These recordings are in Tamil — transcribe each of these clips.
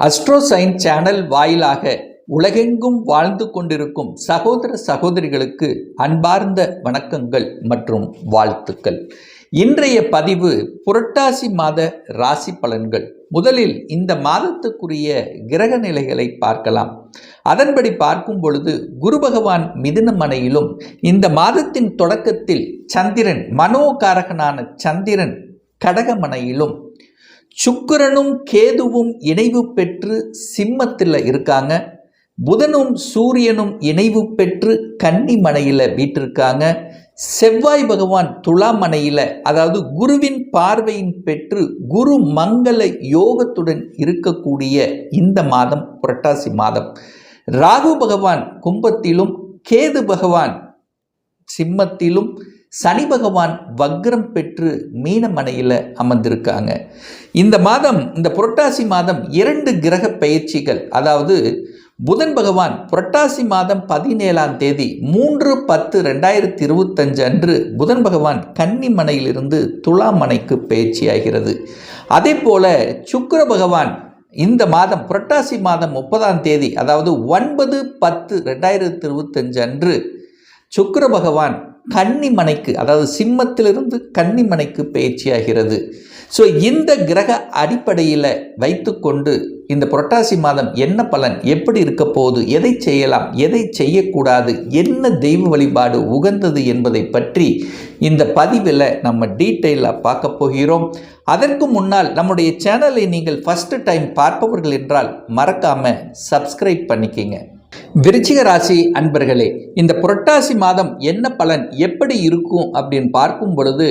அஸ்ட்ரோசைன் சேனல் வாயிலாக உலகெங்கும் வாழ்ந்து கொண்டிருக்கும் சகோதர சகோதரிகளுக்கு அன்பார்ந்த வணக்கங்கள் மற்றும் வாழ்த்துக்கள். இன்றைய பதிவு புரட்டாசி மாத ராசி பலன்கள். முதலில் இந்த மாதத்துக்குரிய கிரக நிலைகளை பார்க்கலாம். அதன்படி பார்க்கும் பொழுது குரு பகவான் மிதுன மனையிலும், இந்த மாதத்தின் தொடக்கத்தில் சந்திரன் மனோகாரகனான சந்திரன் கடகமனையிலும், சுக்கிரனும் கேதுவும் இணைவு பெற்று சிம்மத்தில் இருக்காங்க. புதனும் சூரியனும் இணைவு பெற்று கன்னி மனையில் வீட்டிருக்காங்க. செவ்வாய் பகவான் துலாமனையில், அதாவது குருவின் பார்வையின் பெற்று குரு மங்கள யோகத்துடன் இருக்கக்கூடிய இந்த மாதம் புரட்டாசி மாதம். ராகு பகவான் கும்பத்திலும், கேது பகவான் சிம்மத்திலும், சனி பகவான் வக்ரம் பெற்று மீனமனையில் அமர்ந்திருக்காங்க. இந்த மாதம், இந்த புரட்டாசி மாதம் 2 கிரக பயிற்சிகள், அதாவது புதன் பகவான் புரட்டாசி மாதம் 17ஆம் தேதி 3/10/2025 அன்று புதன் பகவான் கன்னிமனையிலிருந்து துலாமனைக்கு பயிற்சியாகிறது. அதே போல சுக்கிர பகவான் இந்த மாதம் புரட்டாசி மாதம் 30ஆம் தேதி, அதாவது 9/10/2025 அன்று சுக்கிர பகவான் கன்னிமனைக்கு, அதாவது சிம்மத்திலிருந்து கன்னிமனைக்கு பயிற்சியாகிறது. ஸோ இந்த கிரக அடிப்படையில் வைத்துக்கொண்டு இந்த புரட்டாசி மாதம் என்ன பலன், எப்படி இருக்க போகுது, எதை செய்யலாம், எதை செய்யக்கூடாது, என்ன தெய்வ வழிபாடு உகந்தது என்பதை பற்றி இந்த பதிவில் நம்ம டீட்டெயிலாக பார்க்க போகிறோம். அதற்கு முன்னால் நம்முடைய சேனலை நீங்கள் ஃபஸ்ட்டு டைம் பார்ப்பவர்கள் என்றால் மறக்காமல் சப்ஸ்கிரைப் பண்ணிக்கிங்க. விருச்சிக ராசி அன்பர்களே, இந்த புரட்டாசி மாதம் என்ன பலன், எப்படி இருக்கும் அப்படின்னு பார்க்கும் பொழுது,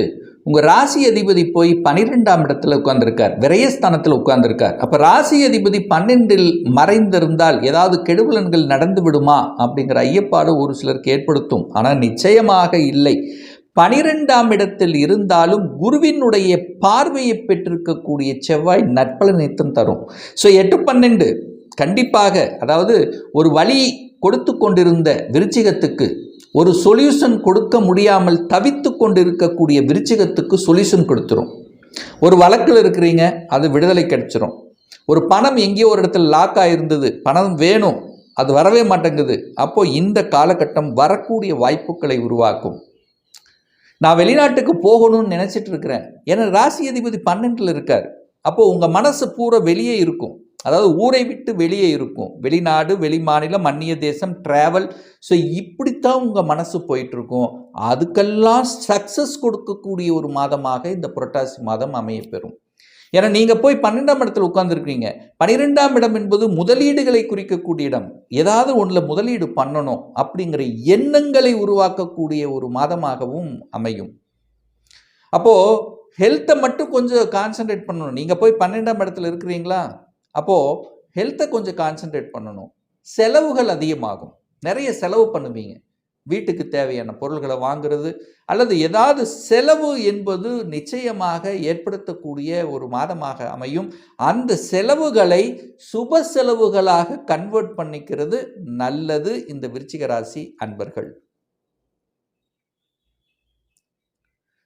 உங்கள் ராசி அதிபதி போய் 12ஆம் இடத்துல உட்கார்ந்துருக்கார், விரயஸ்தானத்தில் உட்கார்ந்துருக்கார். அப்போ ராசி அதிபதி 12இல் மறைந்திருந்தால் ஏதாவது கெடுபலன்கள் நடந்து விடுமா அப்படிங்கிற ஐயப்பாடு ஒரு சிலருக்கு ஏற்படுத்தும். ஆனால் நிச்சயமாக இல்லை. 12ஆம் இடத்தில் இருந்தாலும் குருவினுடைய பார்வையை பெற்றிருக்கக்கூடிய செவ்வாய் நற்பலனைத்தான் தரும். ஸோ 8-12 கண்டிப்பாக, அதாவது ஒரு வழி கொடுத்து கொண்டிருந்த விருச்சிகத்துக்கு ஒரு சொல்யூஷன் கொடுக்க முடியாமல் தவித்து கொண்டிருக்கக்கூடிய விருச்சிகத்துக்கு சொல்யூஷன் கொடுத்துரும். ஒரு வழக்கில் இருக்கிறீங்க, அது விடுதலை கிடைச்சிரும். ஒரு பணம் எங்கேயோ ஒரு இடத்துல லாக் ஆகிருந்தது, பணம் வேணும், அது வரவே மாட்டேங்குது. அப்போ இந்த காலகட்டம் வரக்கூடிய வாய்ப்புகளை உருவாக்கும். நான் வெளிநாட்டுக்கு போகணும்னு நினச்சிட்டு இருக்கிறேன், ஏன்னா ராசி அதிபதி 12இல் இருக்கார். அப்போது உங்கள் மனசு பூரா வெளியே இருக்கும், அதாவது ஊரை விட்டு வெளியே இருக்கும். வெளிநாடு, வெளி மாநிலம், அந்நிய தேசம், ட்ராவல். ஸோ இப்படித்தான் உங்கள் மனசு போயிட்டுருக்கும். அதுக்கெல்லாம் சக்ஸஸ் கொடுக்கக்கூடிய ஒரு மாதமாக இந்த புரட்டாசி மாதம் அமையப்பெறும். ஏன்னா நீங்கள் போய் 12ஆம் இடத்துல உட்கார்ந்துருக்கீங்க. 12ஆம் இடம் என்பது முதலீடுகளை குறிக்கக்கூடிய இடம். ஏதாவது ஒன்றில் முதலீடு பண்ணணும் அப்படிங்கிற எண்ணங்களை உருவாக்கக்கூடிய ஒரு மாதமாகவும் அமையும். அப்போது ஹெல்த்தை மட்டும் கொஞ்சம் கான்சன்ட்ரேட் பண்ணணும். நீங்கள் போய் 12ஆம் இடத்துல இருக்கிறீங்களா, அப்போது ஹெல்த்தை கொஞ்சம் கான்சன்ட்ரேட் பண்ணணும். செலவுகள் அதிகமாகும், நிறைய செலவு பண்ணுவீங்க. வீட்டுக்கு தேவையான பொருள்களை வாங்குறது அல்லது ஏதாவது செலவு என்பது நிச்சயமாக ஏற்படுத்தக்கூடிய ஒரு மாதமாக அமையும். அந்த செலவுகளை சுப செலவுகளாக கன்வெர்ட் பண்ணிக்கிறது நல்லது இந்த விருச்சிக ராசி அன்பர்கள்.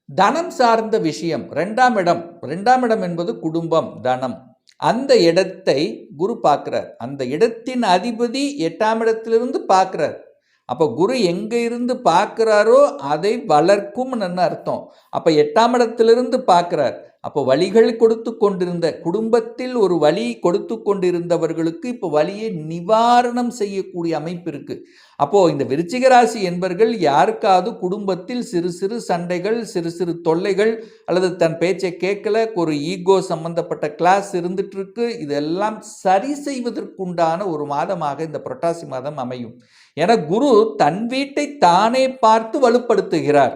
தனம் சார்ந்த விஷயம், 2ஆம் இடம் என்பது குடும்பம், தனம். அந்த இடத்தை குரு பார்க்கிறார். அந்த இடத்தின் அதிபதி 8ஆம் இடத்திலிருந்து பார்க்கிறார். அப்போ குரு எங்கே இருந்து பார்க்கிறாரோ அதை வளர்க்கும்னு அர்த்தம். அப்போ 8ஆம் இடத்திலிருந்து பார்க்கிறார். அப்போ வழிகள் கொடுத்து கொண்டிருந்த, குடும்பத்தில் ஒரு வழி கொடுத்து கொண்டிருந்தவர்களுக்கு இப்போ வழியை நிவாரணம் செய்யக்கூடிய அமைப்பு இருக்குது. அப்போது இந்த விருச்சிக ராசி என்பர்கள் யாருக்காவது குடும்பத்தில் சிறு சிறு சண்டைகள், சிறு சிறு தொல்லைகள், அல்லது தன் பேச்சை கேட்கல, ஒரு ஈகோ சம்பந்தப்பட்ட கிளாஸ் இருந்துட்டு இருக்கு, இதெல்லாம் சரி செய்வதற்குண்டான ஒரு மாதமாக இந்த புரட்டாசி மாதம் அமையும். என குரு தன் வீட்டை தானே பார்த்து வலுப்படுத்துகிறார்.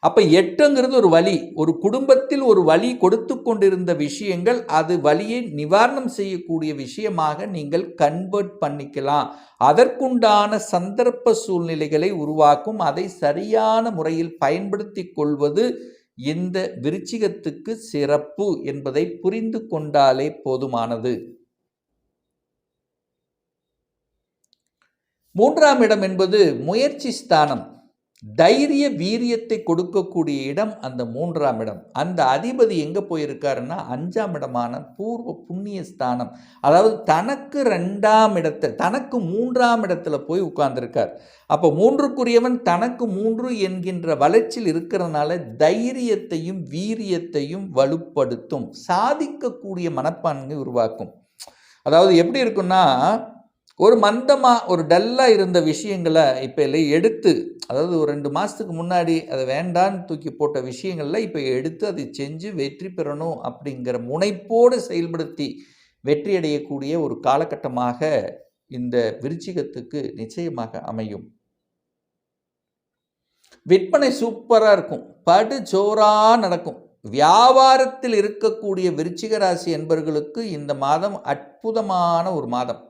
அப்போ 8ங்கிறது ஒரு வழி, ஒரு குடும்பத்தில் ஒரு வழி கொடுத்து கொண்டிருந்த விஷயங்கள், அது வழியை நிவாரணம் செய்யக்கூடிய விஷயமாக நீங்கள் கன்வெர்ட் பண்ணிக்கலாம். அதற்குண்டான சந்தர்ப்ப சூழ்நிலைகளை உருவாக்கும். அதை சரியான முறையில் பயன்படுத்தி கொள்வது இந்த விருச்சிகத்துக்கு சிறப்பு என்பதை புரிந்து கொண்டாலே போதுமானது. 3ஆம் இடம் என்பது முயற்சி ஸ்தானம். தைரிய வீரியத்தை கொடுக்கக்கூடிய இடம் அந்த 3ஆம் இடம். அந்த அதிபதி எங்கே போயிருக்காருன்னா 5ஆம் இடமான பூர்வ புண்ணிய ஸ்தானம், அதாவது தனக்கு 2ஆம் இடத்தை, தனக்கு 3ஆம் இடத்துல போய் உட்கார்ந்துருக்கார். அப்போ 3க்குரியவன் தனக்கு 3 என்கின்ற வளர்ச்சியில் இருக்கிறதுனால தைரியத்தையும் வீரியத்தையும் வலுப்படுத்தும், சாதிக்கக்கூடிய மனப்பான்மை உருவாக்கும். அதாவது எப்படி இருக்குன்னா, ஒரு மந்தமாக ஒரு டல்லாக இருந்த விஷயங்களை இப்போ எடுத்து, அதாவது ஒரு 2 மாதத்துக்கு முன்னாடி அதை வேண்டான்னு தூக்கி போட்ட விஷயங்களில் இப்போ எடுத்து அதை செஞ்சு வெற்றி பெறணும் அப்படிங்கிற முனைப்போடு செயல்படுத்தி வெற்றி அடையக்கூடிய ஒரு காலகட்டமாக இந்த விருச்சிகத்துக்கு நிச்சயமாக அமையும். விற்பனை சூப்பராக இருக்கும், படு ஜோராக நடக்கும். வியாபாரத்தில் இருக்கக்கூடிய விருச்சிக ராசி என்பவர்களுக்கு இந்த மாதம் அற்புதமான ஒரு மாதம்.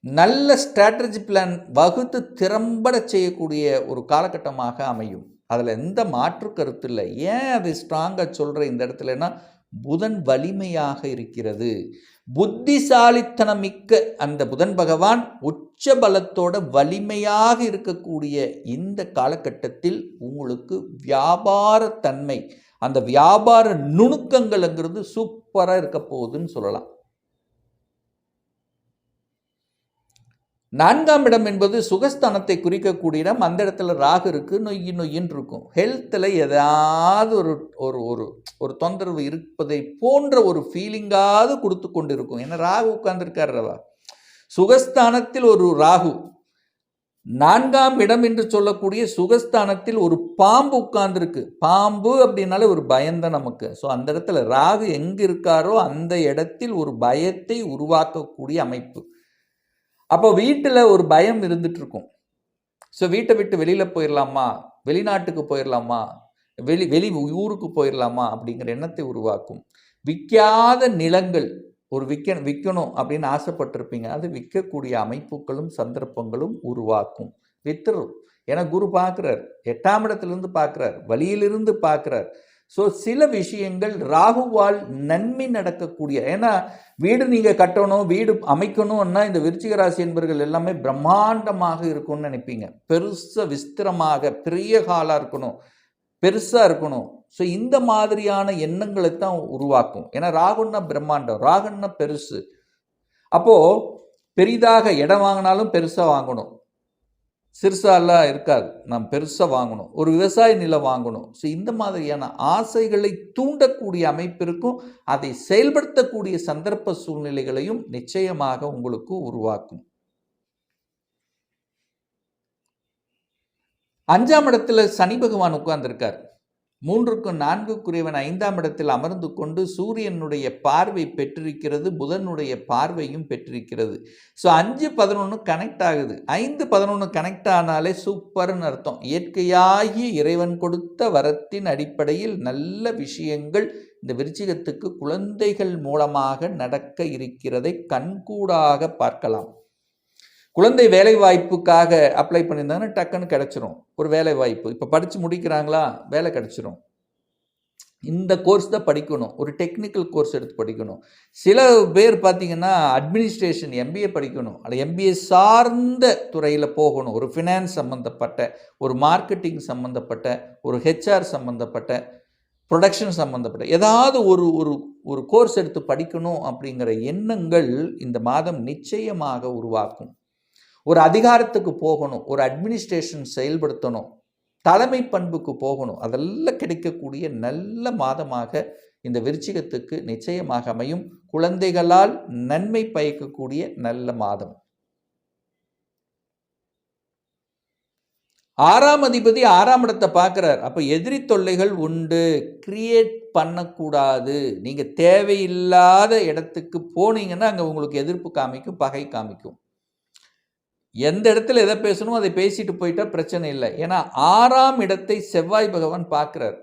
நல்ல ஸ்ட்ராட்டஜி பிளான் வகுத்து திறம்பட செய்யக்கூடிய ஒரு காலகட்டமாக அமையும். அதில் எந்த மாற்று கருத்து இல்லை. ஏன் அதை ஸ்ட்ராங்காக சொல்கிற இந்த இடத்துலனா, புதன் வலிமையாக இருக்கிறது. புத்திசாலித்தனம் மிக்க அந்த புதன் பகவான் உச்ச பலத்தோட வலிமையாக இருக்கக்கூடிய இந்த காலகட்டத்தில் உங்களுக்கு வியாபார தன்மை, அந்த வியாபார நுணுக்கங்கள்ங்கிறது சூப்பராக இருக்க போகுதுன்னு சொல்லலாம். 4ஆம் இடம் என்பது சுகஸ்தானத்தை குறிக்கக்கூடிய இடம். அந்த இடத்துல ராகு இருக்கு, நொய்யின்னு இருக்கும். ஹெல்த்தில் ஏதாவது ஒரு தொந்தரவு இருப்பதை போன்ற ஒரு ஃபீலிங்காவது கொடுத்து கொண்டு இருக்கும். ஏன்னா ராகு உட்கார்ந்துருக்காரவா, சுகஸ்தானத்தில் ஒரு ராகு, 4ஆம் இடம் என்று சொல்லக்கூடிய சுகஸ்தானத்தில் ஒரு பாம்பு உட்கார்ந்துருக்கு. பாம்பு அப்படின்னாலே ஒரு பயம்தான் நமக்கு. ஸோ அந்த இடத்துல ராகு எங்கே இருக்காரோ அந்த இடத்தில் ஒரு பயத்தை உருவாக்கக்கூடிய அமைப்பு. அப்போ வீட்டில் ஒரு பயம் இருந்துட்டு இருக்கும். ஸோ வீட்டை விட்டு வெளியில் போயிடலாமா, வெளிநாட்டுக்கு போயிடலாமா, வெளி ஊருக்கு போயிடலாமா அப்படிங்கிற எண்ணத்தை உருவாக்கும். விற்காத நிலங்கள் ஒரு விற்கணும் அப்படின்னு ஆசைப்பட்டிருப்பீங்க, அது விற்கக்கூடிய அமைப்புகளும் சந்தர்ப்பங்களும் உருவாக்கும். வித்துரும். ஏன்னா குரு பார்க்குறார், 8ஆம் இடத்துலேருந்து பார்க்குறார், வழியிலிருந்து பார்க்குறார். ஸோ சில விஷயங்கள் ராகுவால் நன்மை நடக்கக்கூடிய, ஏன்னா வீடு நீங்கள் கட்டணும், வீடு அமைக்கணும்னா இந்த விருச்சிக ராசி என்பவர்கள் எல்லாமே பிரம்மாண்டமாக இருக்கும்னு நினைப்பீங்க. பெருசாக விஸ்திரமாக பெரிய காலாக இருக்கணும், பெருசாக இருக்கணும். ஸோ இந்த மாதிரியான எண்ணங்களை தான் உருவாக்கும். ஏன்னா ராகுன்னா பிரம்மாண்டம், ராகுன்னா பெருசு. அப்போது பெரிதாக இடம் வாங்கினாலும் பெருசாக வாங்கணும், சிறுசாலாம் இருக்காது, நாம் பெருசாக வாங்கணும், ஒரு விவசாய நிலம் வாங்கணும். ஸோ இந்த மாதிரியான ஆசைகளை தூண்டக்கூடிய அமைப்பிற்கும் அதை செயல்படுத்தக்கூடிய சந்தர்ப்ப சூழ்நிலைகளையும் நிச்சயமாக உங்களுக்கு உருவாக்கும். 5ஆம் இடத்துல சனி பகவான் உட்கார்ந்திருக்கார். 3க்கும் 4க்குரியவன் 5ஆம் இடத்தில் அமர்ந்து கொண்டு சூரியனுடைய பார்வை பெற்றிருக்கிறது, புதனுடைய பார்வையும் பெற்றிருக்கிறது. ஸோ 5-11 கனெக்ட் ஆகுது. 5-11 கனெக்ட் ஆனாலே சூப்பர்னு அர்த்தம். இயற்கையாகி இறைவன் கொடுத்த வரத்தின் அடிப்படையில் நல்ல விஷயங்கள் இந்த விருச்சிகத்துக்கு குழந்தைகள் மூலமாக நடக்க இருக்கிறதை கண்கூடாக பார்க்கலாம். குழந்தை வேலை வாய்ப்புக்காக அப்ளை பண்ணியிருந்தாங்கன்னா டக்குன்னு கிடச்சிரும் ஒரு வேலை வாய்ப்பு. இப்போ படித்து முடிக்கிறாங்களா, வேலை கிடச்சிரும். இந்த கோர்ஸ் தான் படிக்கணும், ஒரு டெக்னிக்கல் கோர்ஸ் எடுத்து படிக்கணும். சில பேர் பார்த்திங்கன்னா அட்மினிஸ்ட்ரேஷன் எம்பிஏ படிக்கணும், அல்ல எம்பிஏ சார்ந்த துறையில் போகணும், ஒரு ஃபினான்ஸ் சம்மந்தப்பட்ட, ஒரு மார்க்கெட்டிங் சம்மந்தப்பட்ட, ஒரு ஹெச்ஆர் சம்மந்தப்பட்ட, ப்ரொடக்ஷன் சம்மந்தப்பட்ட ஏதாவது ஒரு கோர்ஸ் எடுத்து படிக்கணும் அப்படிங்கிற எண்ணங்கள் இந்த மாதம் நிச்சயமாக உருவாக்கும். ஒரு அதிகாரத்துக்கு போகணும், ஒரு அட்மினிஸ்ட்ரேஷன் செயல்படுத்தணும், தலைமை பண்புக்கு போகணும், அதெல்லாம் கிடைக்கக்கூடிய நல்ல மாதமாக இந்த விருச்சிகத்துக்கு நிச்சயமாக அமையும். குழந்தைகளால் நன்மை பயக்கக்கூடிய நல்ல மாதம். 6ஆம் அதிபதி 6ஆம் இடத்தை பார்க்குறார். அப்போ எதிரி தொல்லைகள் உண்டு, கிரியேட் பண்ணக்கூடாது. நீங்கள் தேவையில்லாத இடத்துக்கு போனீங்கன்னா அங்கே உங்களுக்கு எதிர்ப்பு காமிக்கும், பகை காமிக்கும். எந்த இடத்துல எதை பேசணும் அதை பேசிட்டு போயிட்டா பிரச்சனை இல்லை. ஏன்னா 6ஆம் இடத்தை செவ்வாய் பகவான் பார்க்குறார்.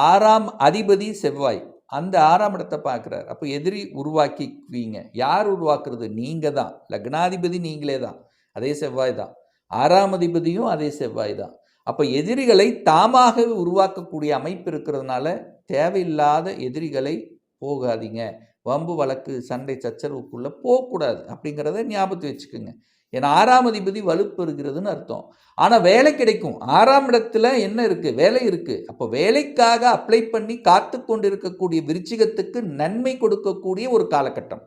6ஆம் அதிபதி செவ்வாய், அந்த 6ஆம் இடத்தை பார்க்குறார். அப்போ எதிரி உருவாக்கிக்குவீங்க. யார் உருவாக்குறது? நீங்கள் தான். லக்னாதிபதி நீங்களே தான், அதே செவ்வாய் தான். 6ஆம் அதிபதியும் அதே செவ்வாய் தான். அப்போ எதிரிகளை தாமாக உருவாக்கக்கூடிய அமைப்பு இருக்கிறதுனால தேவையில்லாத எதிரிகளை போகாதீங்க. வம்பு வழக்கு சண்டை சச்சரவுக்குள்ளே போகக்கூடாது அப்படிங்கிறத ஞாபகத்து வச்சுக்கோங்க. ஏன்னா 6ஆம் அதிபதி வலுப்பெறுகிறதுன்னு அர்த்தம். ஆனால் வேலை கிடைக்கும். 6ஆம் இடத்துல என்ன இருக்குது? வேலை இருக்குது. அப்போ வேலைக்காக அப்ளை பண்ணி காத்து கொண்டு இருக்கக்கூடிய விருச்சிகத்துக்கு நன்மை கொடுக்கக்கூடிய ஒரு காலகட்டம்.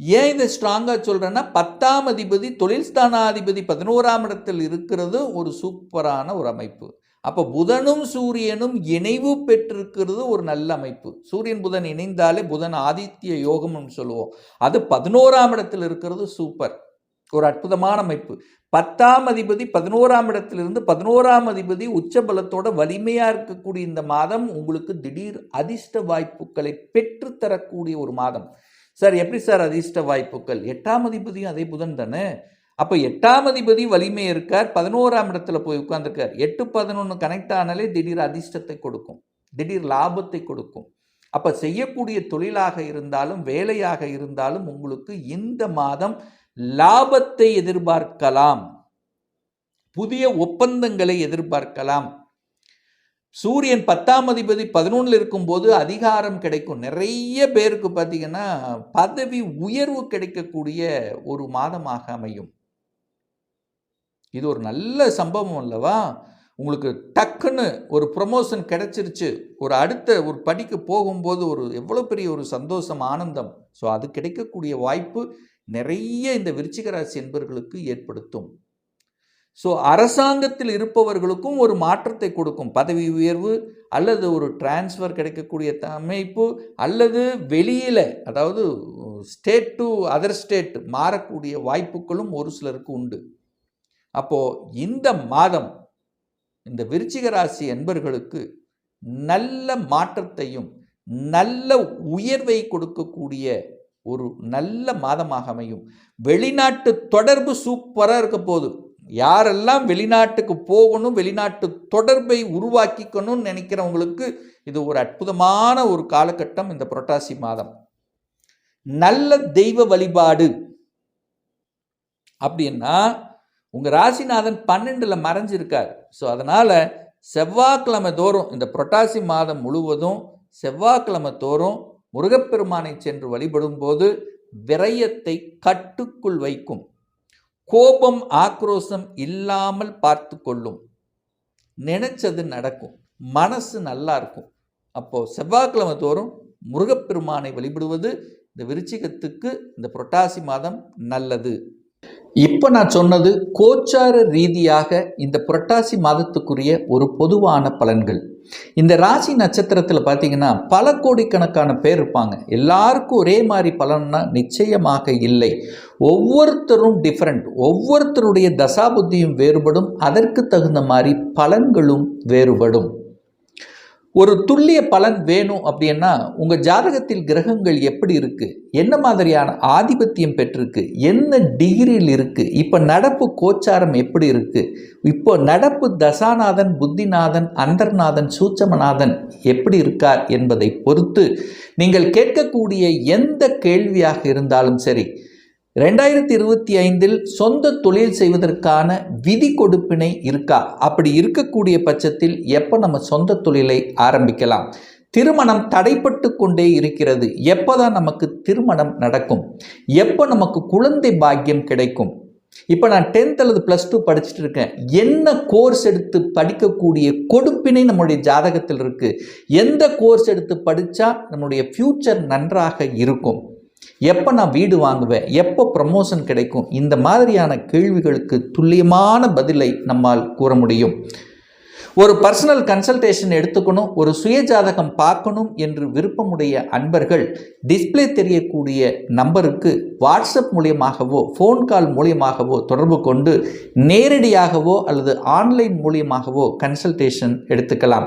ஏன் இதை ஸ்ட்ராங்காக சொல்கிறேன்னா, 10ஆம் அதிபதி தொழில் ஸ்தானாதிபதி 11ஆம் இடத்தில் இருக்கிறது ஒரு சூப்பரான ஒரு அமைப்பு. அப்போ புதனும் சூரியனும் இணைவு பெற்றிருக்கிறது ஒரு நல்ல அமைப்பு. சூரியன் புதன் இணைந்தாலே புதன் ஆதித்ய யோகம்னு சொல்லுவோம். அது 11ஆம் இடத்தில் இருக்கிறது சூப்பர், ஒரு அற்புதமான அமைப்பு. 10ஆம் அதிபதி 11ஆம் இடத்திலிருந்து 11ஆம் அதிபதி உச்சபலத்தோட வலிமையாக இருக்கக்கூடிய இந்த மாதம் உங்களுக்கு திடீர் அதிர்ஷ்ட வாய்ப்புகளை பெற்றுத்தரக்கூடிய ஒரு மாதம். சார் எப்படி சார் அதிர்ஷ்ட வாய்ப்புகள்? 8ஆம் அதிபதியும் அதே புதன் தானே. அப்போ 8ஆம் அதிபதி வலிமை இருக்கார், 11ஆம் இடத்துல போய் உட்கார்ந்துருக்கார். 8-11 கனெக்ட் ஆனாலே திடீர் அதிர்ஷ்டத்தை கொடுக்கும், திடீர் லாபத்தை கொடுக்கும். அப்போ செய்யக்கூடிய தொழிலாக இருந்தாலும் வேலையாக இருந்தாலும் உங்களுக்கு இந்த மாதம் லாபத்தை எதிர்பார்க்கலாம், புதிய ஒப்பந்தங்களை எதிர்பார்க்கலாம். சூரியன் 10ஆம் அதிபதி 11 இருக்கும்போது அதிகாரம் கிடைக்கும். நிறைய பேருக்கு பார்த்தீங்கன்னா பதவி உயர்வு கிடைக்கக்கூடிய ஒரு மாதமாக அமையும். இது ஒரு நல்ல சம்பவம் அல்லவா? உங்களுக்கு டக்குன்னு ஒரு ப்ரொமோஷன் கிடைச்சிருச்சு, ஒரு அடுத்த ஒரு படிக்கு போகும்போது ஒரு எவ்வளோ பெரிய ஒரு சந்தோஷம், ஆனந்தம். ஸோ அது கிடைக்கக்கூடிய வாய்ப்பு நிறைய இந்த விருச்சிக ராசி என்பவர்களுக்கு ஏற்படுத்தும். ஸோ அரசாங்கத்தில் இருப்பவர்களுக்கும் ஒரு மாற்றத்தை கொடுக்கும். பதவி உயர்வு அல்லது ஒரு டிரான்ஸ்ஃபர் கிடைக்கக்கூடிய அமைப்பு, அல்லது வெளியில் அதாவது ஸ்டேட் டு அதர் ஸ்டேட் மாறக்கூடிய வாய்ப்புகளும் ஒரு சிலருக்கு உண்டு. அப்போது இந்த மாதம் இந்த விருச்சிக ராசி என்பர்களுக்கு நல்ல மாற்றத்தையும் நல்ல உயர்வை கொடுக்கக்கூடிய ஒரு நல்ல மாதமாக அமையும். வெளிநாட்டு தொடர்பு சூப்பராக இருக்க போகுது. யாரெல்லாம் வெளிநாட்டுக்கு போகணும், வெளிநாட்டு தொடர்பை உருவாக்கிக்கணும்னு நினைக்கிறவங்களுக்கு இது ஒரு அற்புதமான ஒரு காலகட்டம். இந்த புரட்டாசி மாதம் நல்ல தெய்வ வழிபாடு அப்படின்னா, உங்கள் ராசிநாதன் 12ல் மறைஞ்சிருக்கார். ஸோ அதனால் செவ்வாய்க்கிழமை தோறும் இந்த புரட்டாசி மாதம் முழுவதும் செவ்வாய்க்கிழமை தோறும் முருகப்பெருமானை சென்று வழிபடும் போது விரயத்தை கட்டுக்குள் வைக்கும், கோபம் ஆக்ரோஷம் இல்லாமல் பார்த்து கொள்ளும், நினைச்சது நடக்கும், மனசு நல்லா இருக்கும். அப்போது செவ்வாய்க்கிழமை தோறும் முருகப்பெருமானை வழிபடுவது இந்த விருச்சிகத்துக்கு இந்த புரட்டாசி மாதம் நல்லது. இப்போ நான் சொன்னது கோச்சார ரீதியாக இந்த புரட்டாசி மாதத்துக்குரிய ஒரு பொதுவான பலன்கள். இந்த ராசி நட்சத்திரத்தில் பார்த்தீங்கன்னா பல கோடிக்கணக்கான பேர் இருப்பாங்க. எல்லாருக்கும் ஒரே மாதிரி பலன்னா நிச்சயமாக இல்லை. ஒவ்வொருத்தரும் டிஃப்ரெண்ட், ஒவ்வொருத்தருடைய தசாபுத்தியும் வேறுபடும், அதற்கு தகுந்த மாதிரி பலன்களும் வேறுபடும். ஒரு துல்லிய பலன் வேணும் அப்படின்னா உங்கள் ஜாதகத்தில் கிரகங்கள் எப்படி இருக்குது, என்ன மாதிரியான ஆதிபத்தியம் பெற்றிருக்கு, என்ன டிகிரியில் இருக்குது, இப்போ நடப்பு கோச்சாரம் எப்படி இருக்குது, இப்போ நடப்பு தசாநாதன் புத்திநாதன் அந்தர்நாதன் சூட்சமநாதன் எப்படி இருக்கார் என்பதை பொறுத்து நீங்கள் கேட்கக்கூடிய எந்த கேள்வியாக இருந்தாலும் சரி, 2025 சொந்த தொழில் செய்வதற்கான விதி கொடுப்பினை இருக்கா, அப்படி இருக்கக்கூடிய பட்சத்தில் எப்போ நம்ம சொந்த தொழிலை ஆரம்பிக்கலாம், திருமணம் தடைப்பட்டு கொண்டே இருக்கிறது, எப்போ தான் நமக்கு திருமணம் நடக்கும், எப்போ நமக்கு குழந்தை பாக்கியம் கிடைக்கும், இப்போ நான் 10th அல்லது +2 படிச்சுட்டு இருக்கேன், என்ன கோர்ஸ் எடுத்து படிக்கக்கூடிய கொடுப்பினை நம்முடைய ஜாதகத்தில் இருக்குது, எந்த கோர்ஸ் எடுத்து படித்தா நம்முடைய ஃப்யூச்சர் நன்றாக இருக்கும், எப்போ நான் வீடு வாங்குவேன், எப்போ ப்ரமோஷன் கிடைக்கும், இந்த மாதிரியான கேள்விகளுக்கு துல்லியமான பதிலை நம்மால் கூற முடியும். ஒரு பர்சனல் கன்சல்டேஷன் எடுத்துக்கணும், ஒரு சுயஜாதகம் பார்க்கணும் என்று விருப்பமுடைய அன்பர்கள் டிஸ்பிளே தெரியக்கூடிய நம்பருக்கு வாட்ஸ்அப் மூலியமாகவோ ஃபோன் கால் மூலியமாகவோ தொடர்பு கொண்டு நேரடியாகவோ அல்லது ஆன்லைன் மூலியமாகவோ கன்சல்டேஷன் எடுத்துக்கலாம்.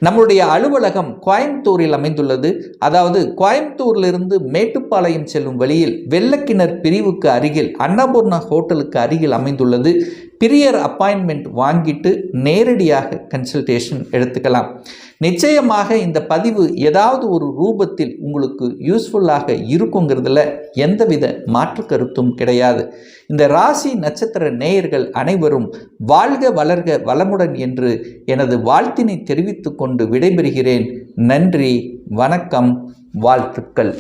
நம்முடைய அலுவலகம் கோயம்புத்தூரில் அமைந்துள்ளது. அதாவது கோயம்புத்தூரிலிருந்து மேட்டுப்பாளையம் செல்லும் வழியில் வெள்ளக்கிணர் பிரிவுக்கு அருகில் அன்னபூர்ணா ஹோட்டலுக்கு அருகில் அமைந்துள்ளது. பிரியர் அப்பாயின்மெண்ட் வாங்கிட்டு நேரடியாக கன்சல்டேஷன் எடுத்துக்கலாம். நிச்சயமாக இந்த பதிவு ஏதாவது ஒரு ரூபத்தில் உங்களுக்கு யூஸ்ஃபுல்லாக இருக்குங்கிறதுல எந்தவித மாற்று கருத்தும் கிடையாது. இந்த ராசி நட்சத்திர நேயர்கள் அனைவரும் வாழ்க வளர்க வளமுடன் என்று எனது வாழ்த்தினை தெரிவித்துக் கொண்டு விடைபெறுகிறேன். நன்றி, வணக்கம், வாழ்த்துக்கள்.